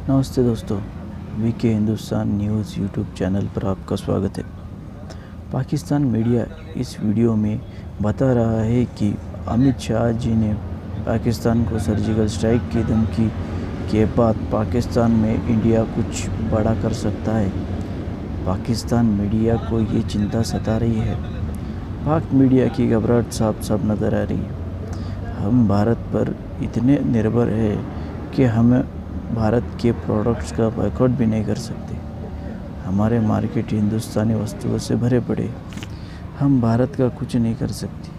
नमस्ते दोस्तों, VK Hindustan news YouTube channel पर आपका स्वागत है। पाकिस्तान मीडिया इस वीडियो में बता रहा है कि अमित शाह जी ने पाकिस्तान को सर्जिकल स्ट्राइक की धमकी के बाद पाकिस्तान में इंडिया कुछ बड़ा कर सकता है। पाकिस्तान मीडिया को ये चिंता सता रही है। पाक मीडिया की घबराहट साफ साफ नज़र आ रही है। हम भारत पर इतने निर्भर हैं कि हम भारत के प्रोडक्ट्स का बॉयकॉट भी नहीं कर सकते। हमारे मार्केट हिंदुस्तानी वस्तुओं से भरे पड़े। हम भारत का कुछ नहीं कर सकते।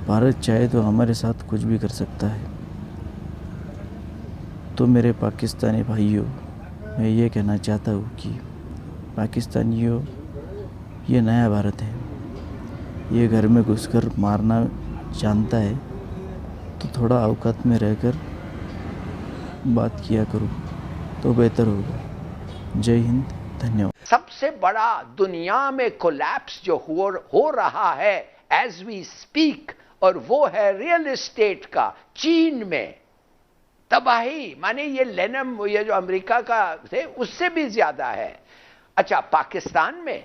भारत चाहे तो हमारे साथ कुछ भी कर सकता है। तो मेरे पाकिस्तानी भाइयों, मैं ये कहना चाहता हूँ कि पाकिस्तानियों, ये नया भारत है। ये घर में घुसकर मारना जानता है, तो थोड़ा औकात में रहकर बात किया करो तो बेहतर होगा। जय हिंद, धन्यवाद। सबसे बड़ा दुनिया में कोलैप्स जो हो रहा है एज वी स्पीक, और वो है रियल एस्टेट का। चीन में तबाही, माने ये लेनम, ये जो अमेरिका का थे उससे भी ज्यादा है। अच्छा, पाकिस्तान में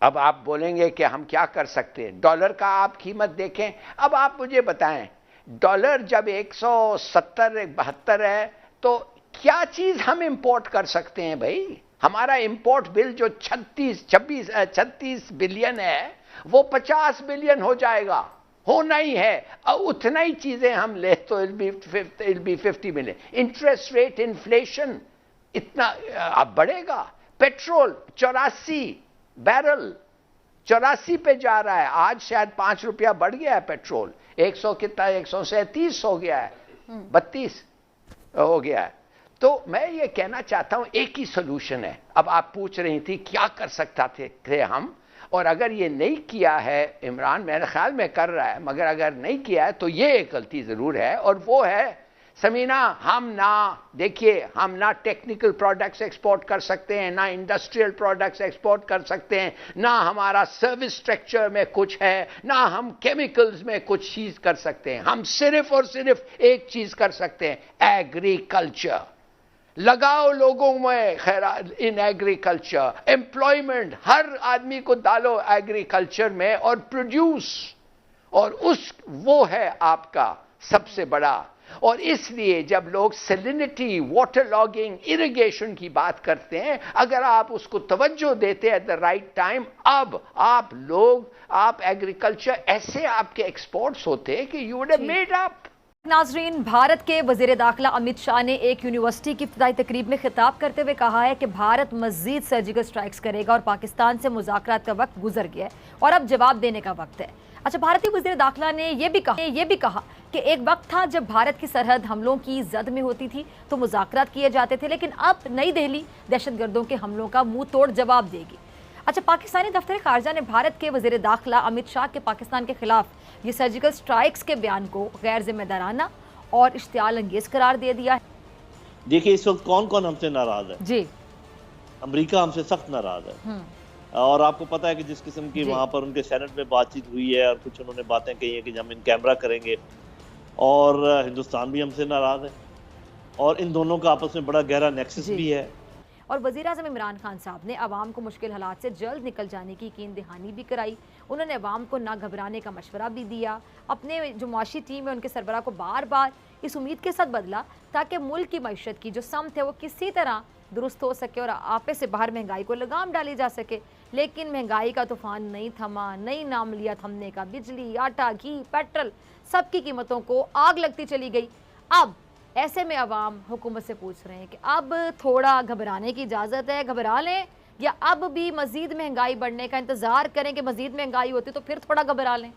अब आप बोलेंगे कि हम क्या कर सकते हैं। डॉलर का आप कीमत देखें। अब आप मुझे बताएं, डॉलर जब 170-72 है तो क्या चीज हम इंपोर्ट कर सकते हैं भाई। हमारा इंपोर्ट बिल जो 36 बिलियन है वो 50 बिलियन हो जाएगा, होना ही है। और उतना ही चीजें हम ले तो इल be 50 billion. Interest rate, inflation इतना अब बढ़ेगा। पेट्रोल 84 बैरल 84 पे जा रहा है। आज शायद 5 रुपया बढ़ गया है पेट्रोल। 100 कितना, 137 हो गया है, 32 हो गया है। तो मैं ये कहना चाहता हूं, एक ही सोल्यूशन है। अब आप पूछ रही थी क्या कर सकता थे हम, और अगर ये नहीं किया है इमरान, मेरे ख्याल में कर रहा है, मगर अगर नहीं किया है तो ये एक गलती जरूर है, और वो है समीना, हम ना टेक्निकल प्रोडक्ट्स एक्सपोर्ट कर सकते हैं, ना इंडस्ट्रियल प्रोडक्ट्स एक्सपोर्ट कर सकते हैं, ना हमारा सर्विस स्ट्रक्चर में कुछ है, ना हम केमिकल्स में कुछ चीज कर सकते हैं। हम सिर्फ और सिर्फ एक चीज कर सकते हैं, एग्रीकल्चर। लगाओ लोगों में खैर इन एग्रीकल्चर, एम्प्लॉयमेंट, हर आदमी को डालो एग्रीकल्चर में और प्रोड्यूस, और वो है आपका सबसे बड़ा। और इसलिए जब लोग सैलिनिटी, वाटर लॉगिंग, इरिगेशन की बात करते हैं, अगर आप उसको तवज्जो देते एट द राइट टाइम, अब आप एग्रीकल्चर ऐसे आपके एक्सपोर्ट्स होते कि you would have made up. नाजरीन, भारत के वजीर दाखिला अमित शाह ने एक यूनिवर्सिटी की इफ्तिताई तकरीब में खिताब करते हुए कहा है कि भारत मजीद सर्जिकल स्ट्राइक्स करेगा और पाकिस्तान से मुज़ाकरात का वक्त गुजर गया है और अब जवाब देने का वक्त है। अच्छा, भारतीय वजीर दाखिला ने यह भी कहा कि एक वक्त था जब भारत की सरहद हमलों की जद में होती थी तो मुज़ाकरात किए जाते थे, लेकिन अब नई दिल्ली दहशतगर्दों के हमलों का मुंह तोड़ जवाब देगी। अच्छा, पाकिस्तानी दफ्तर खारजा ने भारत के वजीर दाखिला अमित शाह के पाकिस्तान के खिलाफ ये सर्जिकल स्ट्राइक्स के बयान को गैर जिम्मेदाराना और इश्तियाल अंगेज करार दे दिया है। देखिए, इस वक्त कौन कौन हमसे नाराज है जी। अमेरिका हमसे सख्त नाराज है, और आपको पता है कि जिस किस्म की वहां पर उनके सेनेट में बातचीत हुई है, और कुछ उन्होंने बातें कही है कि हम इन कैमरा करेंगे, और हिंदुस्तान भी हमसे नाराज है, और इन दोनों का आपस में बड़ा गहरा नेक्सस भी है। और वज़ीर आज़म इमरान खान साहब ने अवाम को मुश्किल हालात से जल्द निकल जाने की यकीन दहानी भी कराई। उन्होंने अवाम को ना घबराने का मशवरा भी दिया। अपने जो मुआशी टीम है उनके सरबराह को बार बार इस उम्मीद के साथ बदला ताकि मुल्क की मईशत की जो समत है वो किसी तरह दुरुस्त हो सके और आपे से बाहर महंगाई को लगाम डाली जा सके। लेकिन महंगाई का तूफान नहीं थमा, नहीं नाम लिया थमने का। बिजली, आटा, घी, पेट्रोल, सबकी कीमतों को आग लगती चली गई। अब ऐसे में अवाम हुकूमत से पूछ रहे हैं कि अब थोड़ा घबराने की इजाज़त है, घबरा लें, या अब भी मज़ीद महंगाई बढ़ने का इंतज़ार करें कि मज़ीद महंगाई होती तो फिर थोड़ा घबरा लें।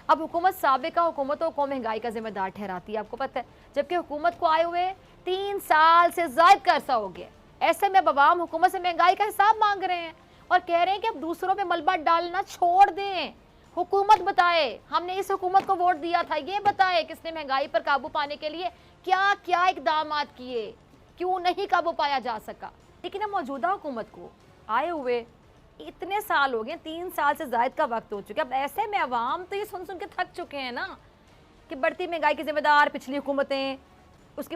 अब हुकूमत साबिका हुकूमतों को महंगाई का जिम्मेदार ठहराती है, आपको पता है, जबकि हुकूमत को आए हुए 3 साल से ज़ायद का अरसा हो गया। ऐसे में अब अवाम हुकूमत से महंगाई का हिसाब मांग रहे हैं और कह रहे हैं कि अब दूसरों पर मलबा डालना छोड़ दें। हुकूमत बताए, हमने इस हुकूमत को वोट दिया था, ये बताए किसने महंगाई पर काबू पाने के लिए क्या क्या इकदाम किए, क्यों नहीं काबू पाया जा सका। लेकिन अब मौजूदा हुकूमत को आए हुए इतने साल हो गए, 3 साल से ज़ायद का वक्त हो चुका है। अब ऐसे में अवाम तो ये सुन सुन के थक चुके हैं ना कि बढ़ती महंगाई की जिम्मेदार पिछली हुकूमतें, उसकी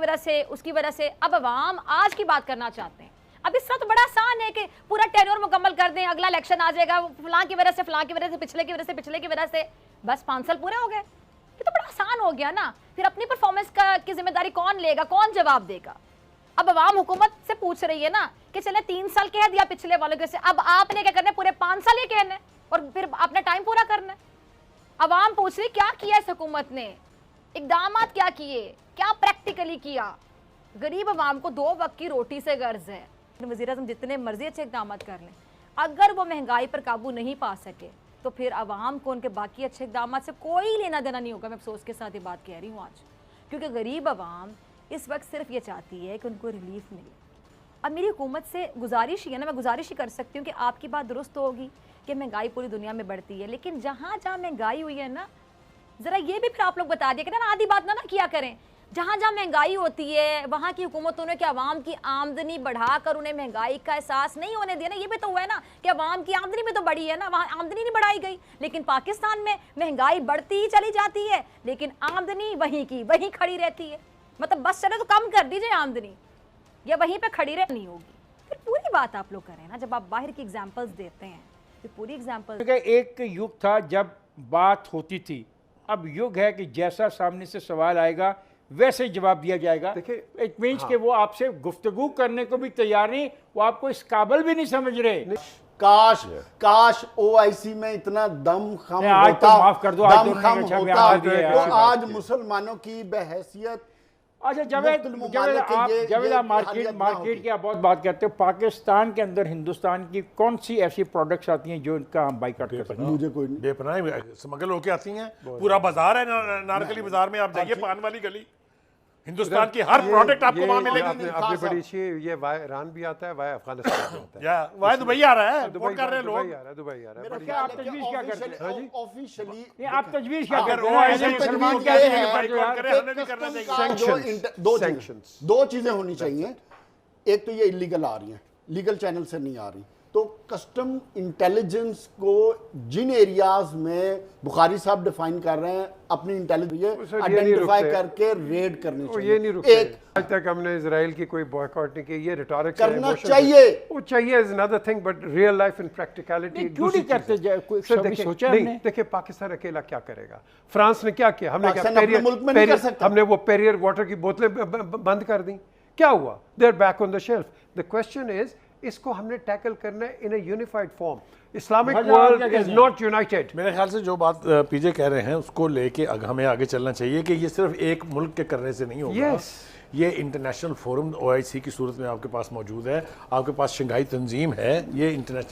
वजह से अब अवाम आज की बात करना चाहते हैं। अब इस तरह तो बड़ा आसान है कि पूरा टेन्योर मुकम्मल कर दें, अगला इलेक्शन आ जाएगा, फलां की वजह से, पिछले की वजह से, बस 5 साल पूरे हो गए। ये तो बड़ा आसान हो गया ना। फिर अपनी परफॉर्मेंस की जिम्मेदारी कौन लेगा, कौन जवाब देगा? अब अवाम हुकूमत से पूछ रही है ना कि चले 3 साल कह दिया पिछले वालों के से, अब आपने क्या करना है, पूरे 5 साल ये कहना है और फिर अपना टाइम पूरा करना है। अवाम पूछ रही क्या किया इस हुकूमत ने, इकदाम क्या किए, क्या प्रैक्टिकली किया? गरीब अवाम को 2 वक्त की रोटी से गर्ज है। वज़ीर-ए-आज़म जितने मर्जी अच्छे इकदाम कर लें, अगर वो महंगाई पर काबू नहीं पा सके तो फिर अवाम को उनके बाकी अच्छे इकदाम से कोई लेना देना नहीं होगा। मैं अफसोस के साथ ये बात कह रही हूँ आज, क्योंकि गरीब अवाम इस वक्त सिर्फ ये चाहती है कि उनको रिलीफ मिले। अब मेरी हुकूमत से गुजारिश ही है ना, मैं गुजारिश ही कर सकती हूँ कि आपकी बात दुरुस्त होगी कि महंगाई पूरी दुनिया में बढ़ती है, लेकिन जहाँ जहाँ महंगाई हुई है ना, ज़रा ये भी फिर आप लोग बता दिया कि ना आधी बात ना किया करें। जहाँ जहाँ महंगाई होती है वहाँ की हुकूमतों ने कि आवाम की आमदनी बढ़ाकर उन्हें महंगाई का एहसास नहीं होने दिया ना। ये भी तो हुआ है ना कि आवाम की आमदनी भी तो बढ़ी है ना, वहाँ आमदनी नहीं बढ़ाई गई। लेकिन पाकिस्तान में महंगाई बढ़ती ही चली जाती है, लेकिन आमदनी वहीं की वहीं खड़ी रहती है। मतलब बस चले तो कम कर दीजिए आमदनी, या वहीं पर खड़ी रहनी होगी। फिर पूरी बात आप लोग करें ना, जब आप बाहर की एग्जाम्पल्स देते हैं फिर पूरी एग्जाम्पल। एक युग था जब बात होती थी, अब युग है कि जैसा सामने से सवाल आएगा वैसे जवाब दिया जाएगा। देखिए, इट मीन्स हाँ। कि वो आपसे गुफ्तगू करने को भी तैयार नहीं, वो आपको इस काबिल भी नहीं समझ रहे। काश ओआईसी में इतना दम खम आज होता, तो माफ कर दो, आज दम तो खम नहीं, अच्छा, होता आज तो है, तो ऐसी आज बात है। मुसलमानों की बहैसियत अच्छा जावेद, आप मार्केट की आप बहुत बात करते हो, पाकिस्तान के अंदर हिंदुस्तान की कौन सी ऐसी प्रोडक्ट्स आती हैं जो इनका हम बाइकआउट कर सकते हैं? मुझे कोई नहीं। बेपनाह स्मगल होके आती हैं। पूरा बाजार है नारकली बाजार में, आप जाइए पान वाली गली, हिंदुस्तान की हर प्रोडक्ट आपको वहां मिलेगी। आपने बड़ी अच्छी, ये वाय ईरान भी आता है, वाय अफगानिस्तान भी आता है, या वह दुबई आ रहा है, दुबई वोट कर रहे हैं लोग। दुबई आ रहा है। मेरा क्या ख्याल आप है कि तजवीज़ क्या करते हैं? ऑफिशियली ऑफिशियली आप तजवीज़ क्या अगर करते हैं? OIC ऐसे तजवीज़ सलमान क्या कहते है? हैं पर जो यार- करे, हमें भी करना चाहिए। दो चीजें होनी चाहिए। एक तो ये इलीगल आ रही हैं, लीगल चैनल से नहीं आ रही, तो कस्टम इंटेलिजेंस को जिन एरियाज में बुखारी साहब डिफाइन कर रहे हैं अपनी इंटेलिजेंस आइडेंटिफाई करके रेड करनी वो ये चाहिए। नहीं रुकते। एक आज तक हमने इजराइल की कोई बॉयकॉट नहीं की, ये रिटॉरिक्स करना चाहिए, वो चाहिए is another thing, but real life in practicality नहीं, क्यों नहीं करते? कभी सोचा हमने? देखिए पाकिस्तान अकेला क्या करेगा? फ्रांस ने क्या किया? हमने पाकिस्तान अपने मुल्क में नहीं कर सकता। हमने वो पेरियर वाटर की बोतलें बंद कर दी, क्या हुआ? They are back on the shelf. The question is, इसको हमने टैकल करना है in a unified form. Islamic world is not united. मेरे ख्याल से जो बात पीजे कह रहे हैं उसको लेके हमें आगे चलना चाहिए कि ये सिर्फ एक मुल्क के करने से नहीं होगा। Yes. ये इंटरनेशनल फोरम OIC की सूरत में आपके पास मौजूद है, आपके पास शंघाई तंजीम है, ये इंटरनेशनल